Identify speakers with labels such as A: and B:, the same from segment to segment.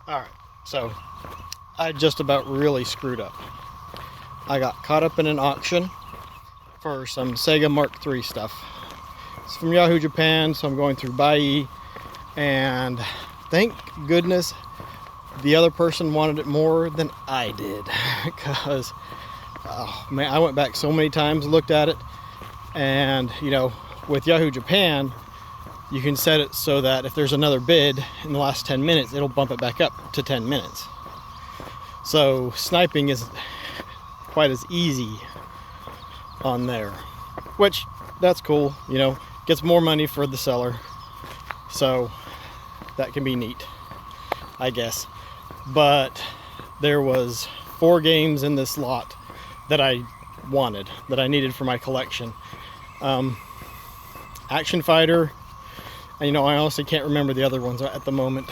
A: Alright, so I just about really screwed up. I got caught up in an auction for some Sega Mark III stuff. It's from Yahoo Japan, so I'm going through Bai, and thank goodness the other person wanted it more than I did, because oh man, I went back so many times, looked at it, and you know, with Yahoo Japan, you can set it so that if there's another bid in the last 10 minutes, it'll bump it back up to 10 minutes. So sniping isn't quite as easy on there, which that's cool, you know, gets more money for the seller. So that can be neat, I guess. But there was 4 games in this lot that I wanted, that I needed for my collection. Action Fighter, and you know, I honestly can't remember the other ones at the moment.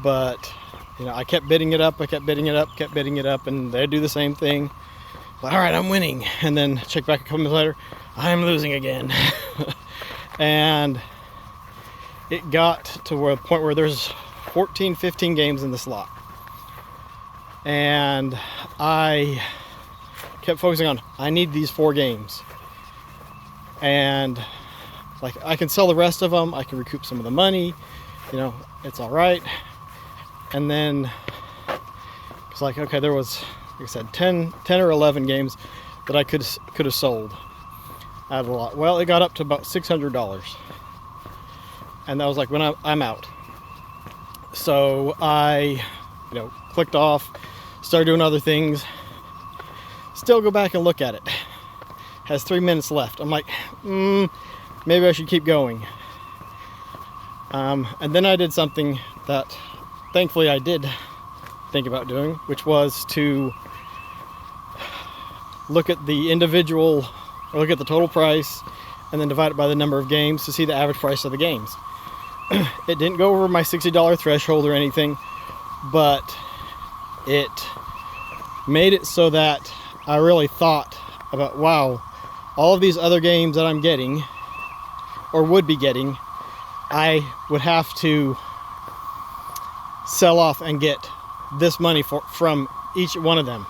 A: But you know, I kept bidding it up, kept bidding it up, and they'd do the same thing. But all right, I'm winning, and then check back a couple minutes later, I'm losing again. And it got to a point where there's 14, 15 games in this lot, and I kept focusing on, I need these 4 games, and like, I can sell the rest of them, I can recoup some of the money, you know, it's all right. And then it's like, okay, there was, like I said, 10 or 11 games that I could have sold out of the lot. Well, it got up to about $600, and that was like when I'm out. So I, you know, clicked off, started doing other things. Still go back and look at it. Has 3 minutes left. I'm like, maybe I should keep going. And then I did something that thankfully I did think about doing, which was to look at the individual, or look at the total price, and then divide it by the number of games to see the average price of the games. It didn't go over my $60 threshold or anything, but it made it so that I really thought about, wow, all of these other games that I'm getting, or would be getting, I would have to sell off and get this money from each one of them.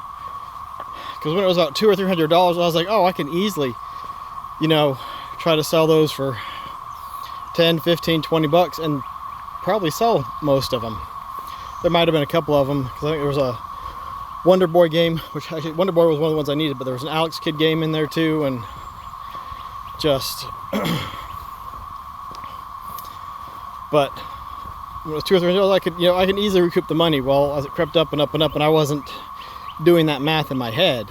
A: Because when it was about $200 or $300, I was like, oh, I can easily, you know, try to sell those for 10, 15, 20 bucks and probably sell most of them. There might have been a couple of them, because I think there was a Wonder Boy game, which actually Wonder Boy was one of the ones I needed, but there was an Alex Kidd game in there too, and just but when it was $200 or $300, I could, you know, I can easily recoup the money. Well, as it crept up and up and up, and I wasn't doing that math in my head,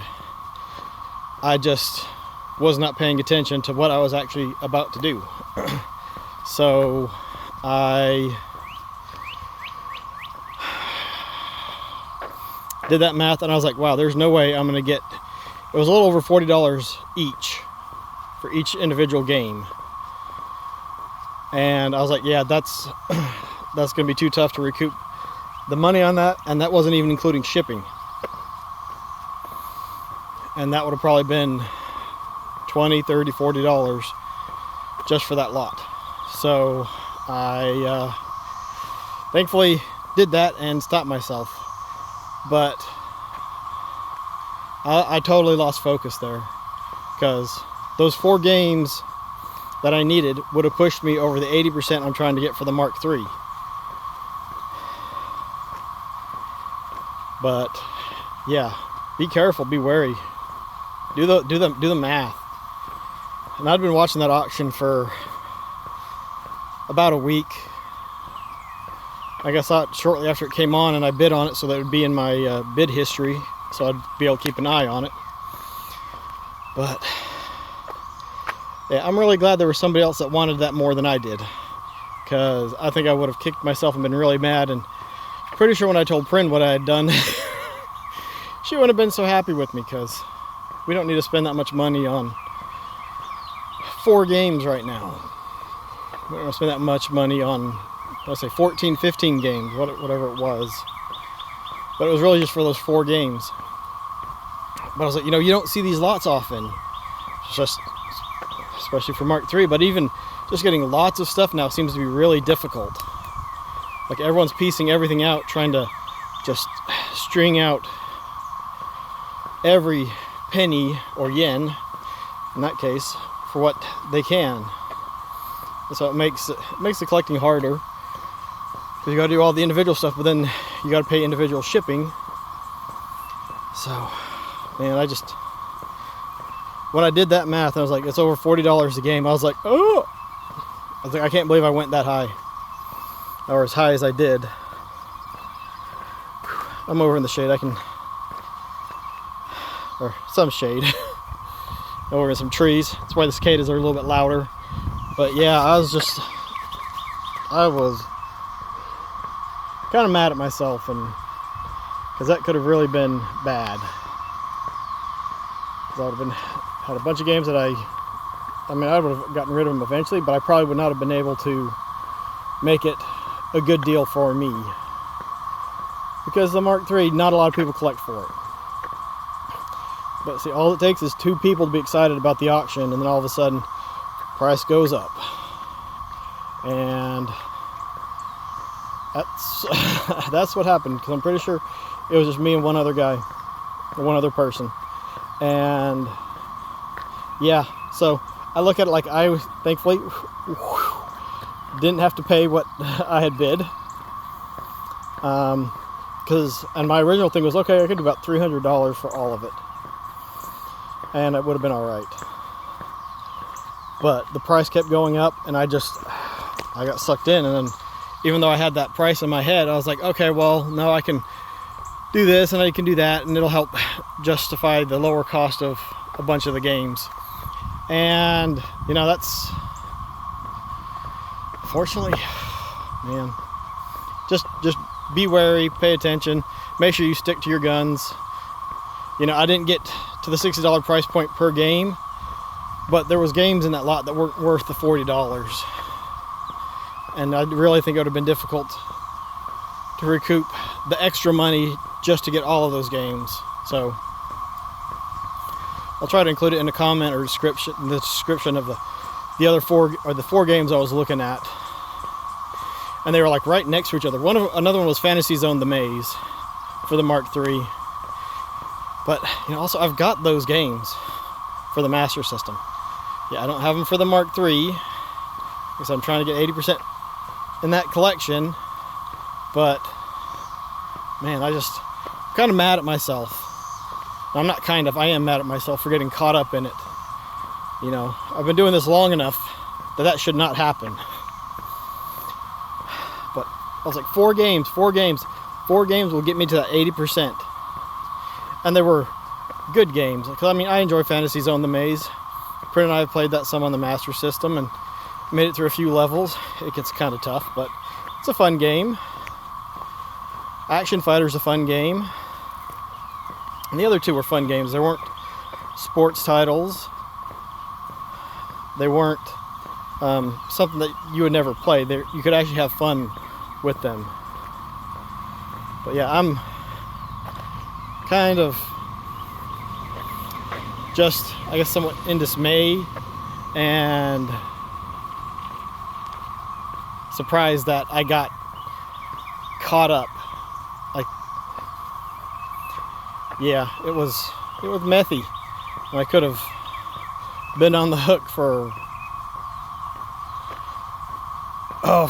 A: I just was not paying attention to what I was actually about to do. So I did that math, and I was like, wow, there's no way I'm gonna get, it was a little over $40 each for each individual game. And I was like, yeah, that's gonna be too tough to recoup the money on that, and that wasn't even including shipping. And that would have probably been $20, $30, $40 just for that lot. So I thankfully did that and stopped myself. But I totally lost focus there, because those 4 games that I needed would have pushed me over the 80% I'm trying to get for the Mark III. But yeah, be careful, be wary. Do the math. And I'd been watching that auction for about a week. I guess I saw it shortly after it came on, and I bid on it so that it would be in my bid history, so I'd be able to keep an eye on it. But yeah, I'm really glad there was somebody else that wanted that more than I did, because I think I would have kicked myself and been really mad. And pretty sure when I told Prin what I had done, she wouldn't have been so happy with me, because we don't need to spend that much money on 4 games right now. We don't spend that much money on, let's say, 14, 15 games, whatever it was. But it was really just for those 4 games. But I was like, you know, you don't see these lots often, just especially for Mark III. But even just getting lots of stuff now seems to be really difficult. Like everyone's piecing everything out, trying to just string out every penny or yen, in that case, for what they can. And so it makes the collecting harder, because you got to do all the individual stuff, but then you got to pay individual shipping. So, man, when I did that math, I was like, it's over $40 a game. I was like, oh! I was like, I can't believe I went that high, or as high as I did. I'm over in the shade. I can, or some shade. Over in some trees. That's why the cicadas are a little bit louder. But yeah, I was kind of mad at myself, and because that could have really been bad. I would have had a bunch of games that I would have gotten rid of them eventually, but I probably would not have been able to make it a good deal for me, because the Mark III, not a lot of people collect for it. But see, all it takes is 2 people to be excited about the auction, and then all of a sudden price goes up. And that's what happened, because I'm pretty sure it was just me and one other guy, or one other person. And yeah, so I look at it like I thankfully didn't have to pay what I had bid, and my original thing was, okay, I could do about $300 for all of it, and it would have been all right. But the price kept going up, and I got sucked in. And then, even though I had that price in my head, I was like, okay, well, no, I can do this and I can do that, and it'll help justify the lower cost of a bunch of the games. And you know, that's, fortunately, man, just be wary, pay attention, make sure you stick to your guns. You know, I didn't get to the $60 price point per game, but there was games in that lot that weren't worth the $40. And I really think it would have been difficult to recoup the extra money just to get all of those games. So I'll try to include it in a comment or the description of the other 4 games I was looking at. And they were like right next to each other. Another one was Fantasy Zone The Maze for the Mark III. But you know, also I've got those games for the Master System. Yeah, I don't have them for the Mark III, because I'm trying to get 80% in that collection. But man, I'm kind of mad at myself. I'm not kind of, I am mad at myself for getting caught up in it. You know, I've been doing this long enough that should not happen. But I was like, 4 games will get me to that 80%. And they were good games. Because I mean, I enjoy Fantasy Zone The Maze. Print and I have played that some on the Master System and made it through a few levels. It gets kind of tough, but it's a fun game. Action Fighter's a fun game. And the other 2 were fun games. They weren't sports titles. They weren't something that you would never play. You could actually have fun with them. But yeah, I'm kind of just, I guess, somewhat in dismay and surprised that I got caught up. Like, yeah, it was methy. I could have been on the hook for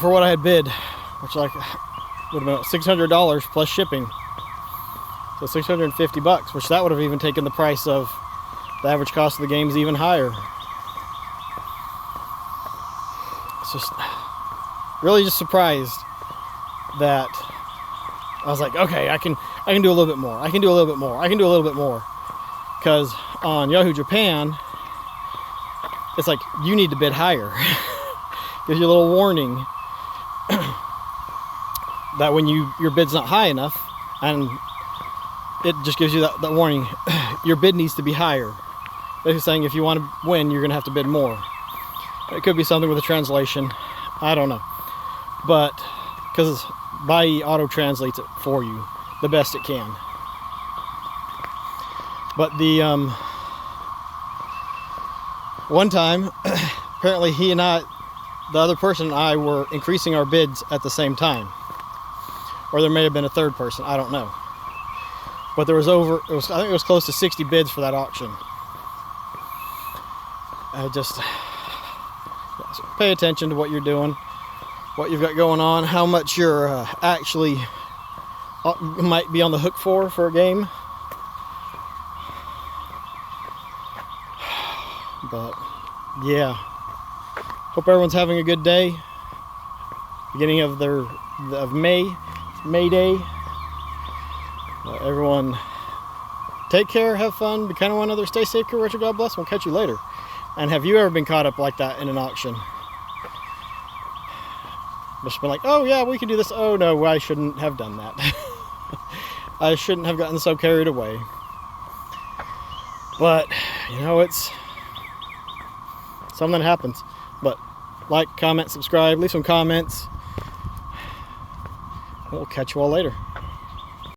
A: what I had bid, which would have been $600 plus shipping. So $650, which that would have even taken the price of the average cost of the games even higher. It's just really just surprised that I was like, okay, I can do a little bit more. I can do a little bit more. I can do a little bit more. Because on Yahoo Japan, it's like you need to bid higher. Gives you a little warning that when your bid's not high enough, and it just gives you that warning, your bid needs to be higher. Basically saying if you want to win, you're going to have to bid more. It could be something with a translation. I don't know. But, because Bai auto translates it for you the best it can. But the one time, apparently he and I, the other person and I, were increasing our bids at the same time. or there may have been a third person. I don't know. But there was I think it was close to 60 bids for that auction. So pay attention to what you're doing, what you've got going on, how much you're actually might be on the hook for a game. But yeah, hope everyone's having a good day. Beginning of May Day. Everyone, take care, have fun, be kind of one another, stay safe, courageous, God bless. We'll catch you later. And have you ever been caught up like that in an auction? Just been like, oh yeah, we can do this. Oh no, I shouldn't have done that. I shouldn't have gotten so carried away. But, you know, it's something that happens. But like, comment, subscribe, leave some comments. We'll catch you all later.